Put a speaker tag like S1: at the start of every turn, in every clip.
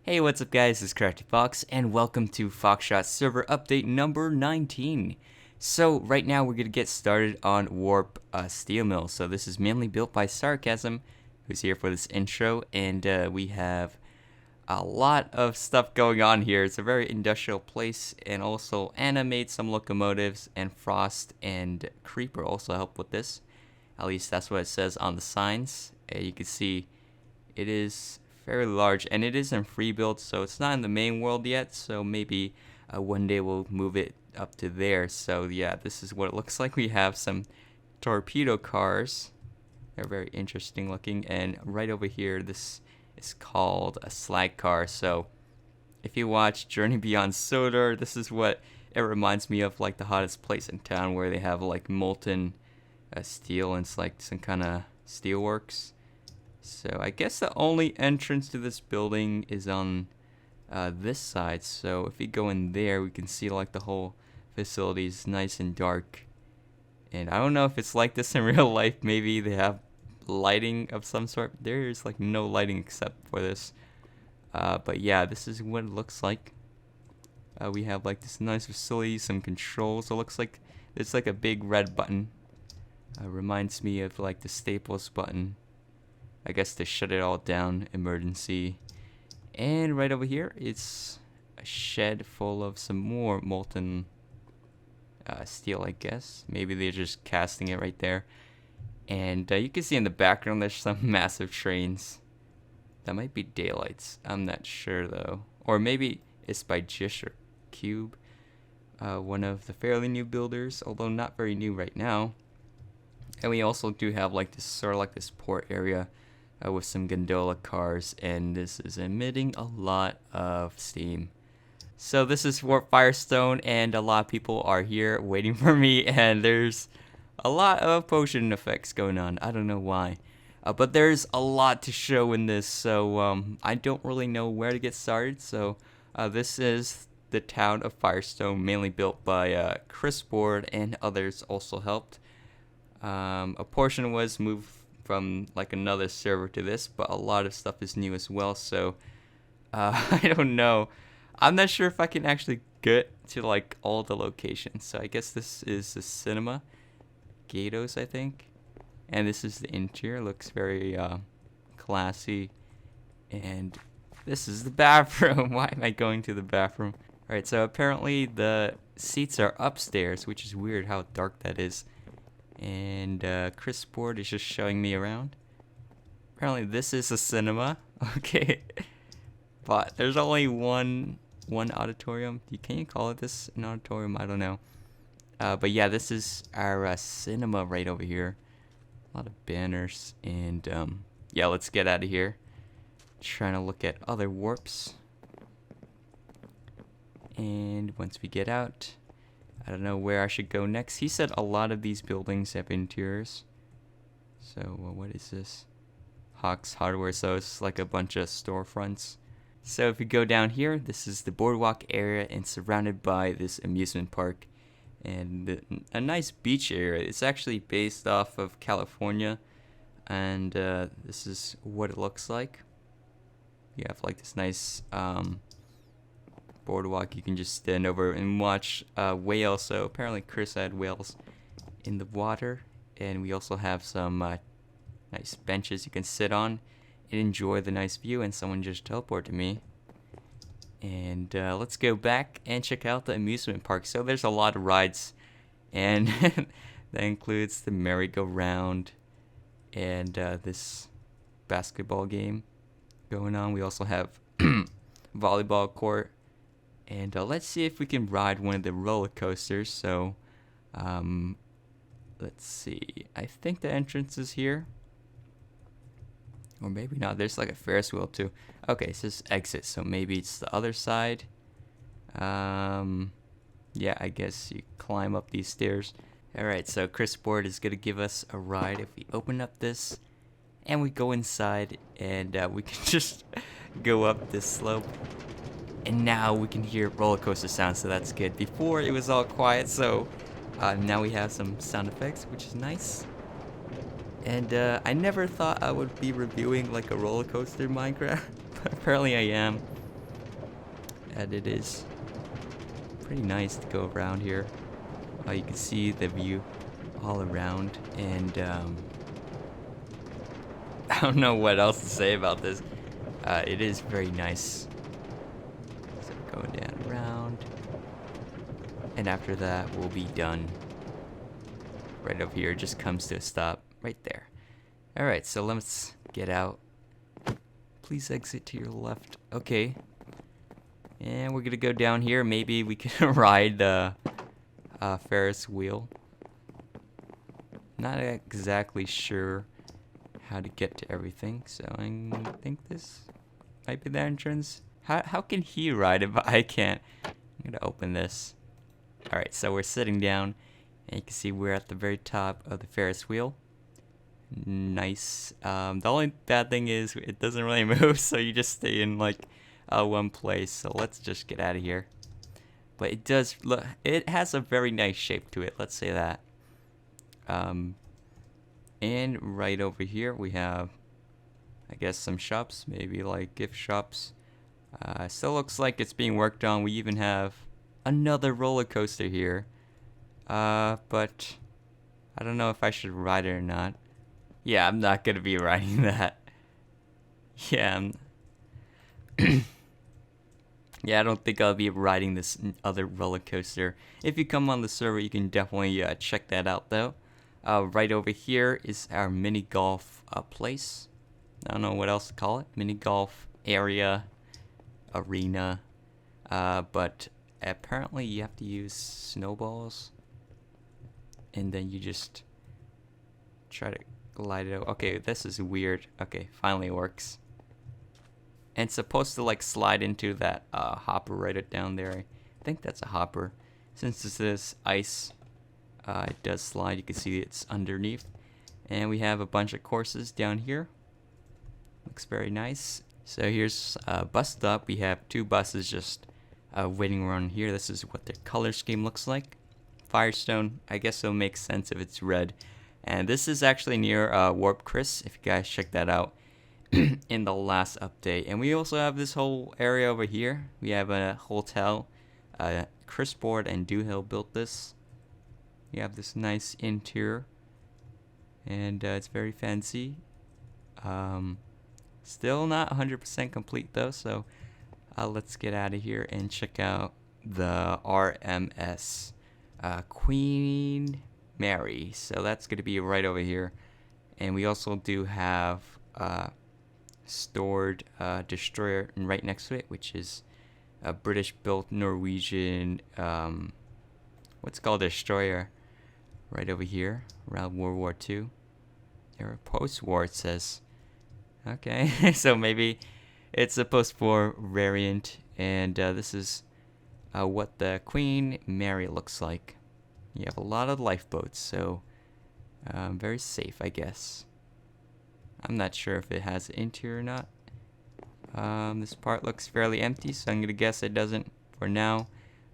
S1: Hey, what's up guys, it's CraftyFoxe, and welcome to Foxshot Server update number 19. So, right now we're going to get started on Warp Steel Mill. So this is mainly built by Sarcasm, who's here for this intro, and we have a lot of stuff going on here. It's a very industrial place, and also Anna made some locomotives, and Frost and Creeper also help with this. At least that's what it says on the signs. You can see it is fairly large, and it is in free build, so it's not in the main world yet, so maybe one day we'll move it up to there. So yeah, this is what it looks like. We have some torpedo cars. They're very interesting looking, and right over here this is called a slag car. So if you watch Journey Beyond Sodor, this is what it reminds me of, like the hottest place in town where they have like molten steel, and it's like some kind of steelworks. So I guess the only entrance to this building is on this side. So if we go in there, we can see like the whole facility is nice and dark. And I don't know if it's like this in real life. Maybe they have lighting of some sort. There's like no lighting except for this. But yeah, this is what it looks like. We have like this nice facility, some controls. It looks like there's like a big red button. Reminds me of like the Staples button. I guess to shut it all down, emergency. And right over here, it's a shed full of some more molten steel, I guess. Maybe they're just casting it right there. And you can see in the background, there's some massive trains. That might be daylights. I'm not sure, though. Or maybe it's by Jish or Cube, one of the fairly new builders, although not very new right now. And we also do have like this sort of like this port area with some gondola cars, and this is emitting a lot of steam. So this is Warp Firestone, and a lot of people are here waiting for me, and there's a lot of potion effects going on. I don't know why, but there's a lot to show in this, so I don't really know where to get started. So this is the town of Firestone, mainly built by Chris Board, and others also helped. A portion was moved from like another server to this, but a lot of stuff is new as well. So I don't know. I'm not sure if I can actually get to like all the locations. So I guess this is the cinema, Gatos, I think, and this is the interior. Looks very classy, and this is the bathroom. Why am I going to the bathroom? All right, so apparently the seats are upstairs, which is weird how dark that is. And Chris Board is just showing me around. Apparently this is a cinema. Okay. But there's only one auditorium. Can you call it this an auditorium? I don't know. But yeah, this is our cinema right over here. A lot of banners. And yeah, let's get out of here. Trying to look at other warps. And once we get out, I don't know where I should go next. He said a lot of these buildings have interiors. So what is this? Hawks Hardware. So it's like a bunch of storefronts. So if we go down here, this is the Boardwalk area, and surrounded by this amusement park and a nice beach area. It's actually based off of California, and this is what it looks like. You have like this nice boardwalk. You can just stand over and watch whales. So apparently Chris had whales in the water, and we also have some nice benches you can sit on and enjoy the nice view. And someone just teleported me, and let's go back and check out the amusement park. So there's a lot of rides, and that includes the merry-go-round and this basketball game going on. We also have volleyball court. And let's see if we can ride one of the roller coasters. So, let's see. I think the entrance is here. Or maybe not. There's like a Ferris wheel too. Okay, it says exit. So maybe it's the other side. Yeah, I guess you climb up these stairs. Alright, so Chris Board is going to give us a ride. If we open up this and we go inside, and we can just go up this slope. And now we can hear roller coaster sounds, so that's good. Before it was all quiet, so now we have some sound effects, which is nice. And I never thought I would be reviewing like a roller coaster in Minecraft, but apparently I am. that it is pretty nice to go around here. You can see the view all around, and I don't know what else to say about this. It is very nice. So going down around, and after that we'll be done. Right over here, just comes to a stop right there. Alright, so let's get out. Please exit to your left. Okay. And we're gonna go down here. Maybe we can ride the Ferris wheel. Not exactly sure how to get to everything, so I think this might be the entrance. How can he ride it, but I can't? I'm gonna open this. Alright, so we're sitting down, and you can see we're at the very top of the Ferris wheel. Nice. The only bad thing is it doesn't really move, so you just stay in like one place. So let's just get out of here. But it does look, it has a very nice shape to it, let's say that. And right over here we have, I guess, some shops, maybe like gift shops. Still looks like it's being worked on. We even have another roller coaster here. But I don't know if I should ride it or not. Yeah, I'm not gonna be riding that. Yeah, yeah, I don't think I'll be riding this other roller coaster. If you come on the server, you can definitely check that out, though. Right over here is our mini golf place. I don't know what else to call it. Mini golf area, arena. But apparently you have to use snowballs. And then you just try to glide it out. Okay, this is weird. Okay, finally it works. And it's supposed to like slide into that hopper right down there. I think that's a hopper. Since this is ice, it does slide. You can see it's underneath. And we have a bunch of courses down here. Looks very nice. So here's a bus stop. We have two buses just waiting around here. This is what their color scheme looks like. Firestone, I guess it'll make sense if it's red. And this is actually near Warp Chris, if you guys check that out in the last update. And we also have this whole area over here. We have a hotel. Chris Board and Doohill built this. You have this nice interior, and it's very fancy. Still not 100% complete though, so let's get out of here and check out the RMS Queen Mary. So that's going to be right over here, and we also do have stored destroyer right next to it, which is a British-built Norwegian what's called destroyer right over here around World War II. Or post-war, it says. Okay, so maybe it's a post-war variant, and this is what the Queen Mary looks like. You have a lot of lifeboats, so very safe, I guess. I'm not sure if it has an interior or not. This part looks fairly empty, so I'm gonna guess it doesn't for now.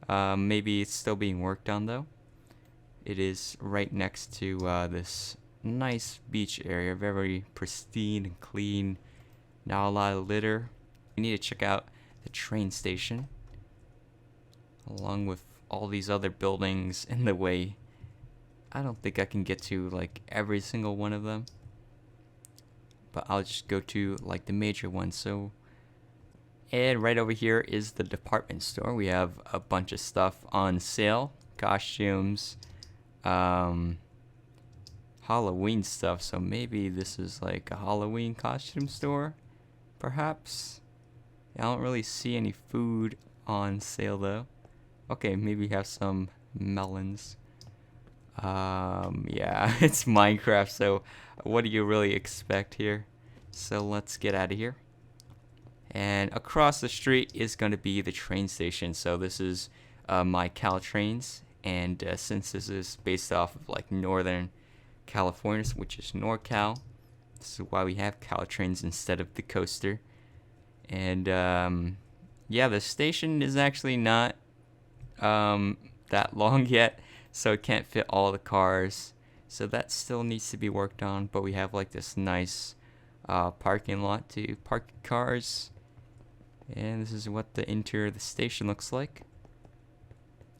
S1: Maybe it's still being worked on though. It is right next to this nice beach area, very pristine and clean. Not a lot of litter. We need to check out the train station, along with all these other buildings in the way. I don't think I can get to like every single one of them, but I'll just go to like the major ones. So, and right over here is the department store. We have a bunch of stuff on sale, costumes, Halloween stuff. So maybe this is like a Halloween costume store, perhaps. I don't really see any food on sale though. Okay, maybe we have some melons. Yeah, it's Minecraft, so what do you really expect here? So let's get out of here. And across the street is going to be the train station. So this is my Caltrains, and since this is based off of like Northern California, which is NorCal, this is why we have Caltrains instead of the coaster. And yeah, the station is actually not that long yet, so it can't fit all the cars, so that still needs to be worked on. But we have like this nice parking lot to park cars, And this is what the interior of the station looks like.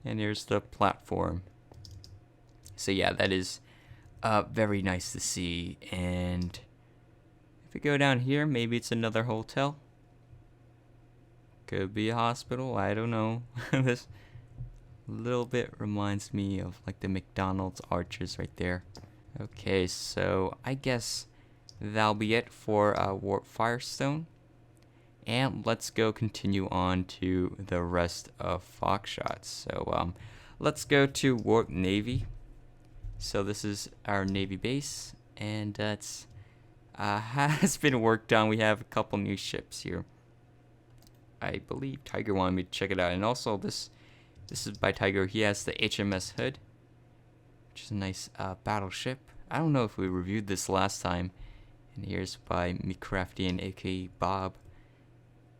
S1: And here's the platform. So yeah, that is very nice to see. And if we go down here, maybe it's another hotel. Could be a hospital, I don't know. This little bit reminds me of like the McDonald's arches right there. Okay, so I guess that'll be it for Warp Firestone. And let's go continue on to the rest of Foxshot. So let's go to Warp Navy. So this is our Navy base, and it's has been worked on. We have a couple new ships here. I believe Tiger wanted me to check it out, and also this is by Tiger. He has the HMS Hood, which is a nice battleship. I don't know if we reviewed this last time. And here's by me Crafty, aka Bob.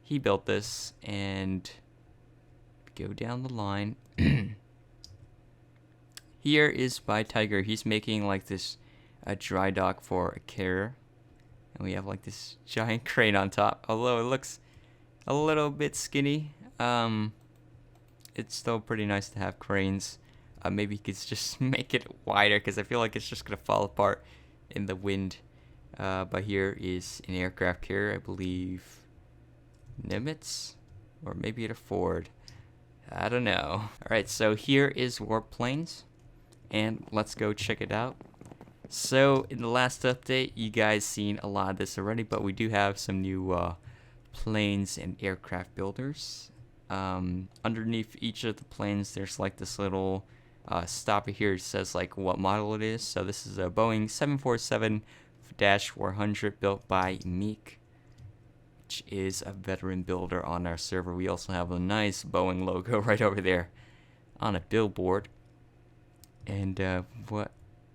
S1: He built this, and go down the line. Here is by Tiger. He's making like this dry dock for a carrier, and we have like this giant crane on top. Although it looks a little bit skinny, it's still pretty nice to have cranes. Maybe he could just make it wider, because I feel like it's just gonna fall apart in the wind. But here is an aircraft carrier, I believe Nimitz, or maybe a Ford. I don't know. Alright, so here is Warp Planes, and let's go check it out. So in the last update, you guys seen a lot of this already, but we do have some new planes and aircraft builders. Underneath each of the planes, there's like this little stopper here. It says like what model it is. So this is a Boeing 747-400 built by Meek, which is a veteran builder on our server. We also have a nice Boeing logo right over there on a billboard. And what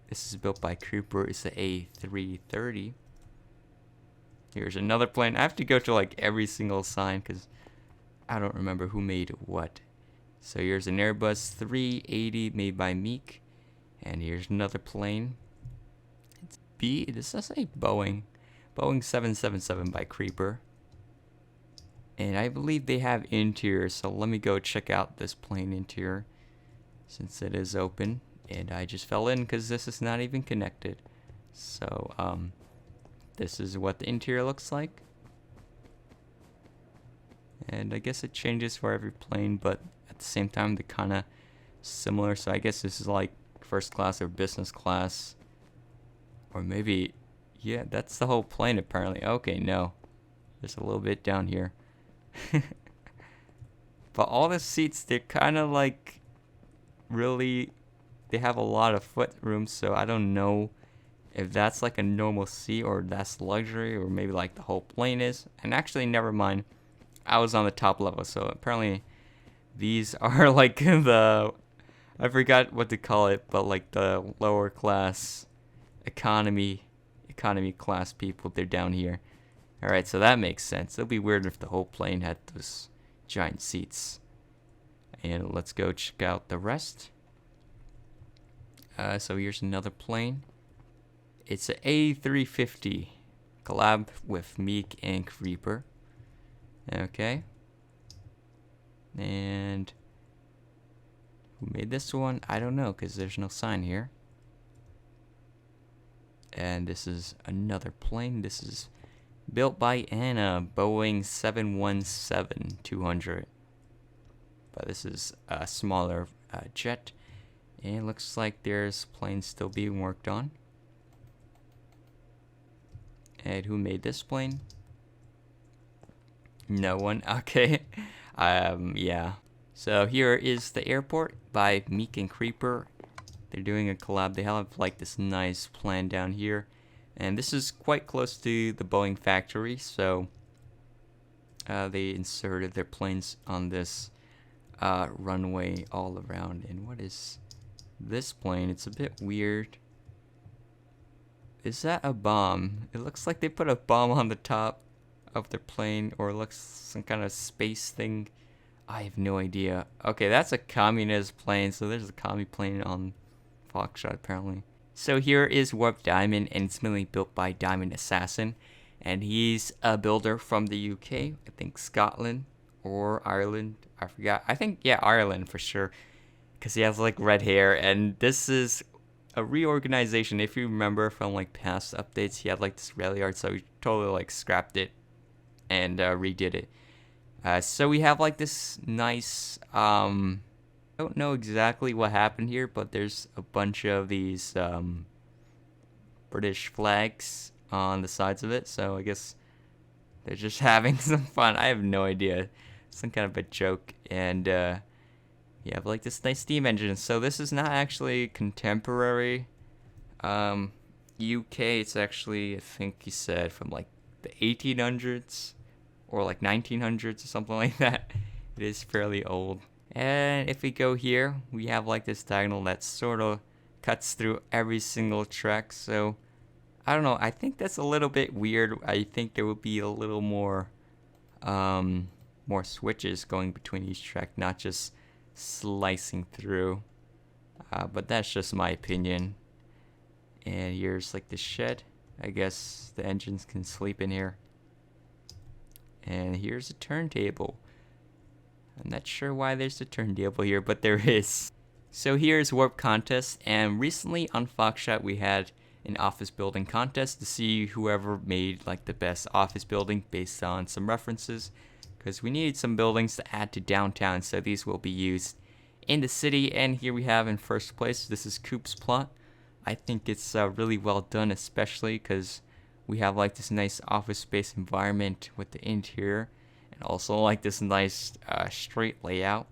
S1: this is built by Creeper is the A330. Here's another plane. I have to go to like every single sign because I don't remember who made what. So here's an Airbus 380 made by Meek. And here's another plane. It's B. Does that say Boeing? Boeing 777 by Creeper. And I believe they have interior. So let me go check out this plane interior, since it is open. And I just fell in because this is not even connected. So this is what the interior looks like. And I guess it changes for every plane, but at the same time they're kind of similar. So I guess this is like first class or business class. Or maybe, yeah, that's the whole plane apparently. Okay, no. There's a little bit down here. But all the seats, they're kind of like really, they have a lot of foot room. So I don't know if that's like a normal seat or that's luxury, or maybe like the whole plane is. And actually, never mind. I was on the top level, so apparently these are like the, I forgot what to call it, but like the lower class economy class people, they're down here. Alright, so that makes sense. It'll be weird if the whole plane had those giant seats. And let's go check out the rest. So here's another plane. It's an A350 collab with Meek and Creeper. Okay. And who made this one? I don't know, because there's no sign here. And this is another plane. This is built by Anna, Boeing 717-200. But this is a smaller jet. And it looks like there's planes still being worked on. And who made this plane? No one. Okay. Yeah. So here is the airport by Meek and Creeper. They're doing a collab. They have like this nice plan down here. And this is quite close to the Boeing factory. So they inserted their planes on this runway all around. And what is this plane? It's a bit weird. Is that a bomb? It looks like they put a bomb on the top of their plane, or it looks some kind of space thing. I have no idea. Okay, that's a communist plane, so there's a commie plane on Foxshot apparently. So here is Warp Diamond, and it's mainly built by Diamond Assassin. and he's a builder from the UK. I think Scotland or Ireland. I forgot. I think, yeah, Ireland for sure, because he has like red hair. And this is a reorganization. If you remember from like past updates, he had like this rail yard, so he totally like scrapped it and redid it. So we have like this nice, I don't know exactly what happened here, but there's a bunch of these British flags on the sides of it. So I guess they're just having some fun. I have no idea. Some kind of a joke. And you have like this nice steam engine. So this is not actually contemporary UK. It's actually, I think he said, from like the 1800s or like 1900s or something like that. It is fairly old. And if we go here, we have like this diagonal that sort of cuts through every single track. So I don't know, I think that's a little bit weird. I think there would be a little more more switches going between each track, not just slicing through. But that's just my opinion. And here's like the shed. I guess the engines can sleep in here. And here's a turntable. I'm not sure why there's a turntable here, but there is. So here's Warp Contest, and recently on Foxshot we had an office building contest to see whoever made like the best office building based on some references, because we needed some buildings to add to downtown, so these will be used in the city. And here we have in first place, this is Coop's plot. I think it's really well done, especially because we have like this nice office space environment with the interior, and also like this nice straight layout.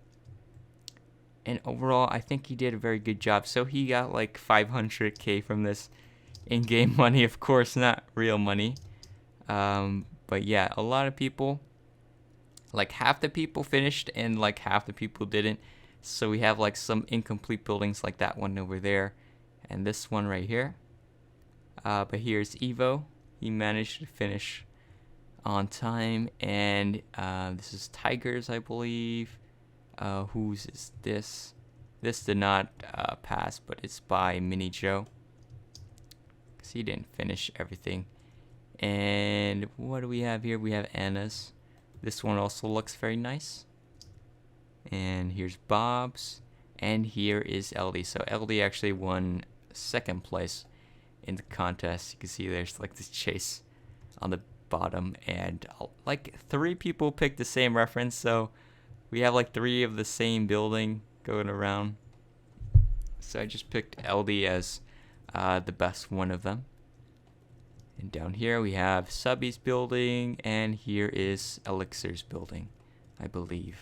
S1: And overall, I think he did a very good job. So he got like 500k from this in-game money, of course, not real money. But yeah, a lot of people, like half the people finished and like half the people didn't. So we have like some incomplete buildings like that one over there and this one right here. But here's Evo. He managed to finish on time. And this is Tigers, I believe. Whose is this? This did not pass, but it's by Mini Joe, because he didn't finish everything. And what do we have here? We have Anna's. This one also looks very nice. And here's Bob's. And here is LD. So LD actually won second place in the contest. You can see there's like this chase on the bottom, and like 3 people picked the same reference, so we have like 3 of the same building going around. So I just picked LD as the best one of them. And down here we have Subby's building, and here is Elixir's building, I believe.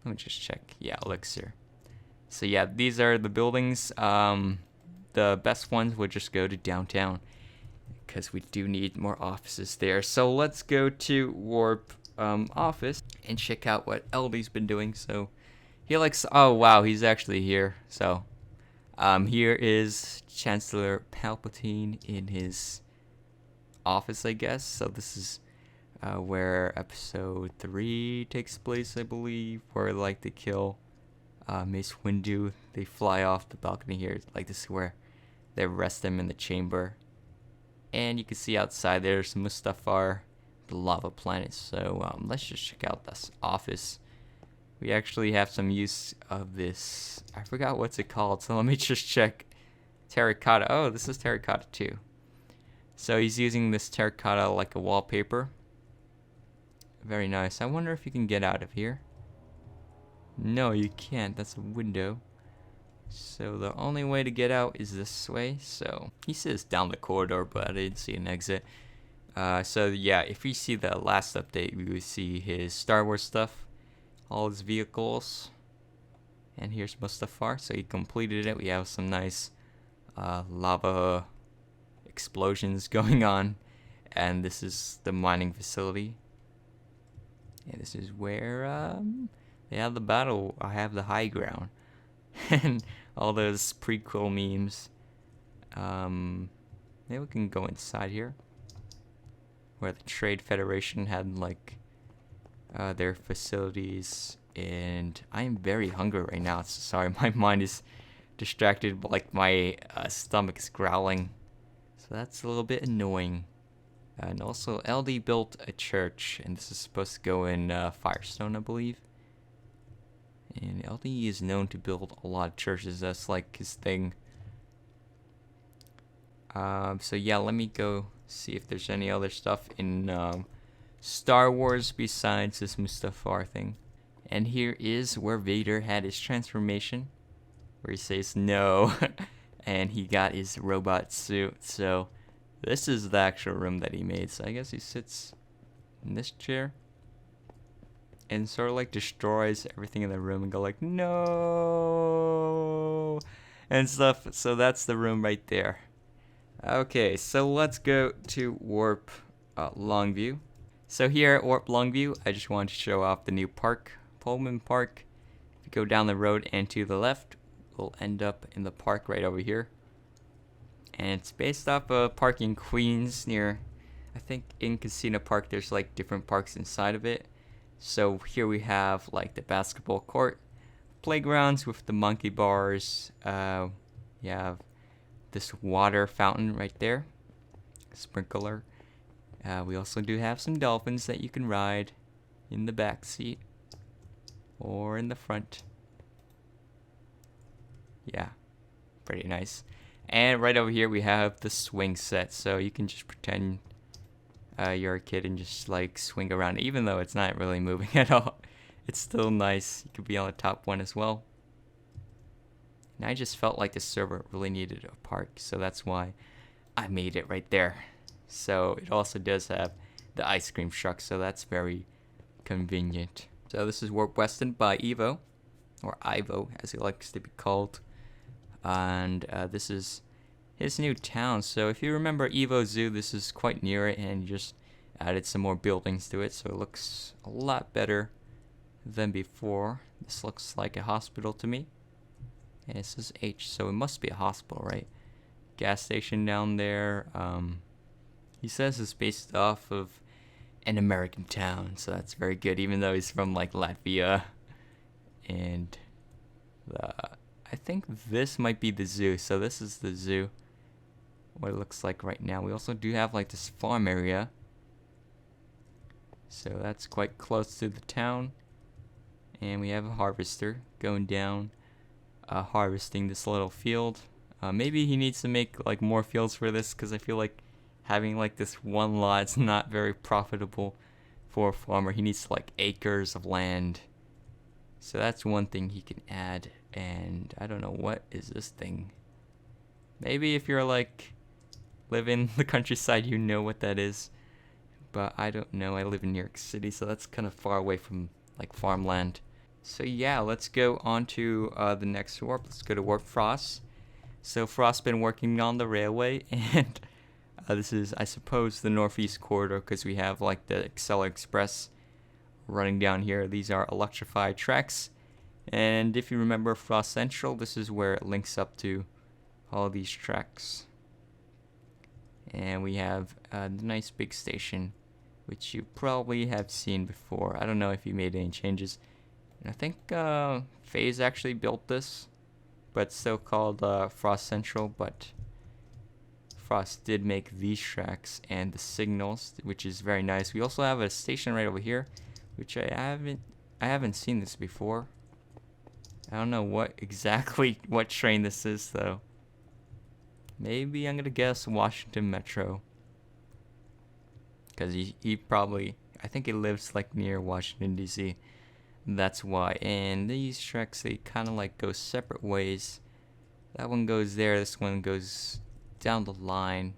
S1: Let me just check. Yeah, Elixir. So yeah, these are the buildings. The best ones would just go to downtown, because we do need more offices there. So let's go to Warp office and check out what LD's been doing. So he likes, oh wow, he's actually here. So here is Chancellor Palpatine in his office, I guess. So this is where episode 3 takes place, I believe, where like they kill Mace Windu. They fly off the balcony here. Like this is where they arrest them in the chamber. And you can see outside there's Mustafar, the lava planet. So let's just check out this office. We actually have some use of this. I forgot what's it called, so let me just check. Terracotta. Oh, this is terracotta too. So he's using this terracotta like a wallpaper. Very nice. I wonder if you can get out of here. No, you can't. That's a window. So the only way to get out is this way. So he says down the corridor, but I didn't see an exit. So yeah, if we see the last update, we would see his Star Wars stuff, all his vehicles. And here's Mustafar. So he completed it. We have some nice lava explosions going on. And this is the mining facility. And this is where they have the battle. I have the high ground. And all those prequel memes. Maybe we can go inside here, where the Trade Federation had like their facilities. And I am very hungry right now. So sorry, my mind is distracted, but like my stomach is growling. So that's a little bit annoying. And also LD built a church, and this is supposed to go in Firestone, I believe. And LD is known to build a lot of churches. That's like his thing. So yeah, let me go see if there's any other stuff in Star Wars besides this Mustafar thing. And here is where Vader had his transformation, where he says no, and he got his robot suit. So this is the actual room that he made. So I guess he sits in this chair and sort of like destroys everything in the room and go like no and stuff. So that's the room right there. Okay, so let's go to Warp Longview. So here at Warp Longview, I just wanted to show off the new park, Pullman Park. If you go down the road and to the left, we'll end up in the park right over here. And it's based off a park in Queens near, I think in Casino Park there's like different parks inside of it. So here we have like the basketball court, playgrounds with the monkey bars. You have this water fountain right there, sprinkler. We also do have some dolphins that you can ride in the back seat or in the front. Yeah, pretty nice. And right over here we have the swing set, so you can just pretend you're a kid and just like swing around, even though it's not really moving at all. It's still nice. You could be on the top one as well. And I just felt like the server really needed a park, so that's why I made it right there. So it also does have the ice cream truck, so that's very convenient. So this is Warp Weston by Evo, or Ivo as he likes to be called. And this is his new town. So if you remember Evo Zoo, this is quite near it, and just added some more buildings to it, so it looks a lot better than before. This looks like a hospital to me. And it says H, so it must be a hospital, right? Gas station down there. He says it's based off of an American town, so that's very good, even though he's from like Latvia. And I think this might be the zoo, so this is the zoo, what it looks like right now. We also do have like this farm area, so that's quite close to the town. And we have a harvester going down, harvesting this little field. Maybe he needs to make like more fields for this, because I feel like having like this one lot is not very profitable for a farmer. He needs like acres of land. So that's one thing he can add. And I don't know, what is this thing? Maybe if you're like live in the countryside, you know what that is. But I don't know. I live in New York City, so that's kind of far away from like farmland. So yeah, let's go on to the next warp. Let's go to Warp Frost. So Frost's been working on the railway, and this is, I suppose, the northeast corridor, because we have like the Excel Express running down here. These are electrified tracks. And if you remember Frost Central, this is where it links up to all these tracks. And we have the nice big station, which you probably have seen before. I don't know if you made any changes. And I think FaZe actually built this, but it's still called Frost Central. But Frost did make these tracks and the signals, which is very nice. We also have a station right over here, which I haven't seen this before. I don't know what train this is though. Maybe I'm gonna guess Washington Metro, because he probably, I think he lives like near Washington DC. That's why. And these tracks, they kind of like go separate ways. That one goes there. This one goes down the line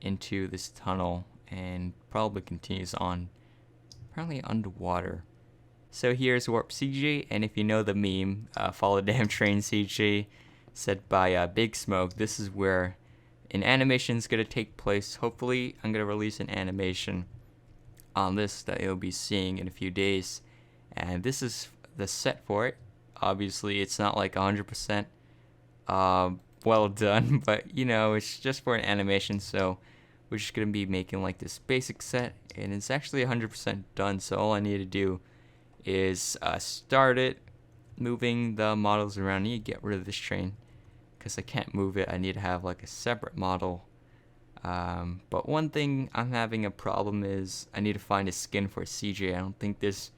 S1: into this tunnel and probably continues on, apparently underwater. So here's Warp CG, and if you know the meme, Follow Damn Train CG, said by Big Smoke, this is where an animation is going to take place. Hopefully, I'm going to release an animation on this that you'll be seeing in a few days. And this is the set for it. Obviously, it's not like 100% well done, but you know, it's just for an animation, so we're just going to be making like this basic set, and it's actually 100% done, so all I need to do is start it, moving the models around. I need to get rid of this train because I can't move it. I need to have like a separate model But one thing I'm having a problem is I need to find a skin for CJ. I don't think there's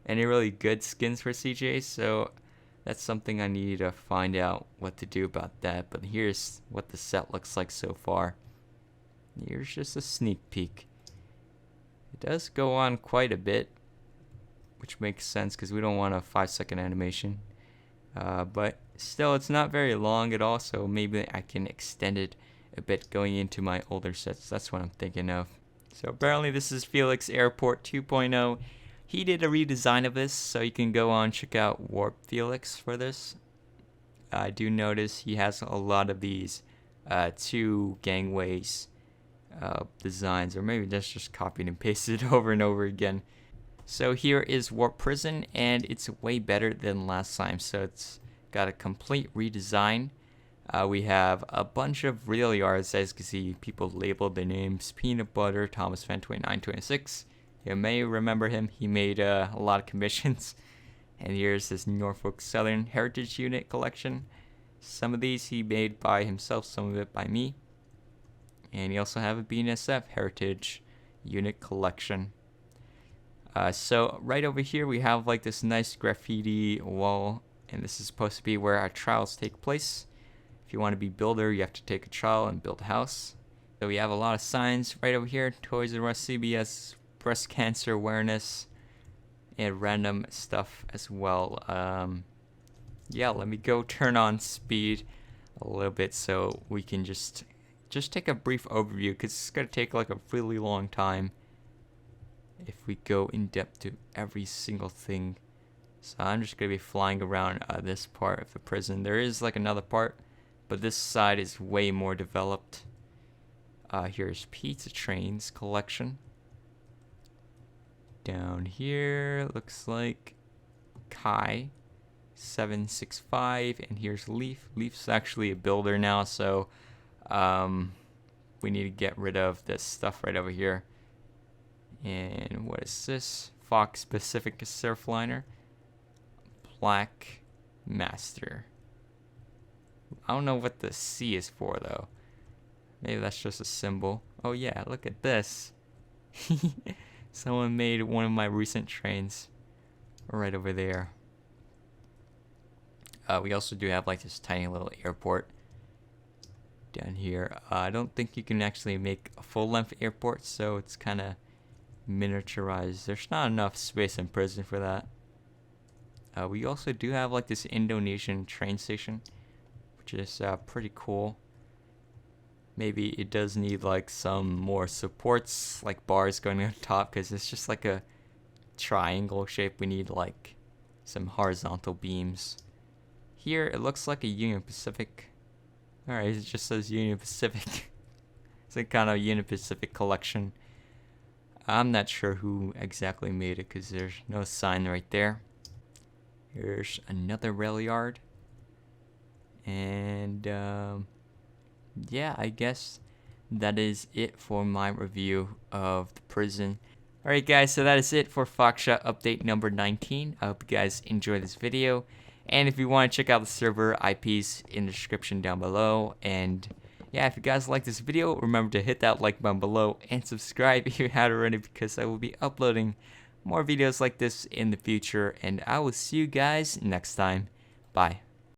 S1: any really good skins for CJ, so that's something I need to find out what to do about that. But here's what the set looks like so far. Here's just a sneak peek. It does go on quite a bit, which makes sense because we don't want a 5-second animation. But still, it's not very long at all, so maybe I can extend it a bit going into my older sets. That's what I'm thinking of. So apparently this is Felix Airport 2.0. He did a redesign of this, so you can go on check out Warp Felix for this. I do notice he has a lot of these 2 gangways designs, or maybe that's just copied and pasted over and over again. So here is Warp Prison, and it's way better than last time. So it's got a complete redesign. We have a bunch of real yards. As you can see, people labeled their names. Peanut Butter, Thomas Fan 2926. You may remember him. He made a lot of commissions. And here's his Norfolk Southern Heritage Unit collection. Some of these he made by himself, some of it by me. And you also have a BNSF Heritage Unit collection. So right over here we have like this nice graffiti wall, and this is supposed to be where our trials take place. If you want to be builder, you have to take a trial and build a house. So we have a lot of signs right over here: Toys R Us, CBS, breast cancer awareness, and random stuff as well. Yeah, let me go turn on speed a little bit so we can just take a brief overview, because it's gonna take like a really long time if we go in depth to every single thing. So I'm just gonna be flying around this part of the prison. There is like another part, but this side is way more developed. Here's Pizza Trains collection. Down here looks like Kai 765, and here's Leaf. Leaf's actually a builder now, so we need to get rid of this stuff right over here. And what is this? Fox Pacific Surfliner. Black Master. I don't know what the C is for though. Maybe that's just a symbol. Oh yeah, look at this. Someone made one of my recent trains right over there. We also do have like this tiny little airport down here. I don't think you can actually make a full-length airport, so it's kind of miniaturized. There's not enough space in prison for that. We also do have like this Indonesian train station, which is pretty cool. Maybe it does need like some more supports, like bars going on top, because it's just like a triangle shape. We need like some horizontal beams. Here it looks like a Union Pacific. Alright, it just says Union Pacific. It's a kind of Union Pacific collection. I'm not sure who exactly made it because there's no sign right there. Here's another rail yard. And yeah, I guess that is it for my review of the prison. Alright guys, so that is it for Foxshot update number 19. I hope you guys enjoyed this video. And if you want to check out the server IPs in the description down below. And yeah, if you guys like this video, remember to hit that like button below and subscribe if you haven't already, because I will be uploading more videos like this in the future. And I will see you guys next time. Bye.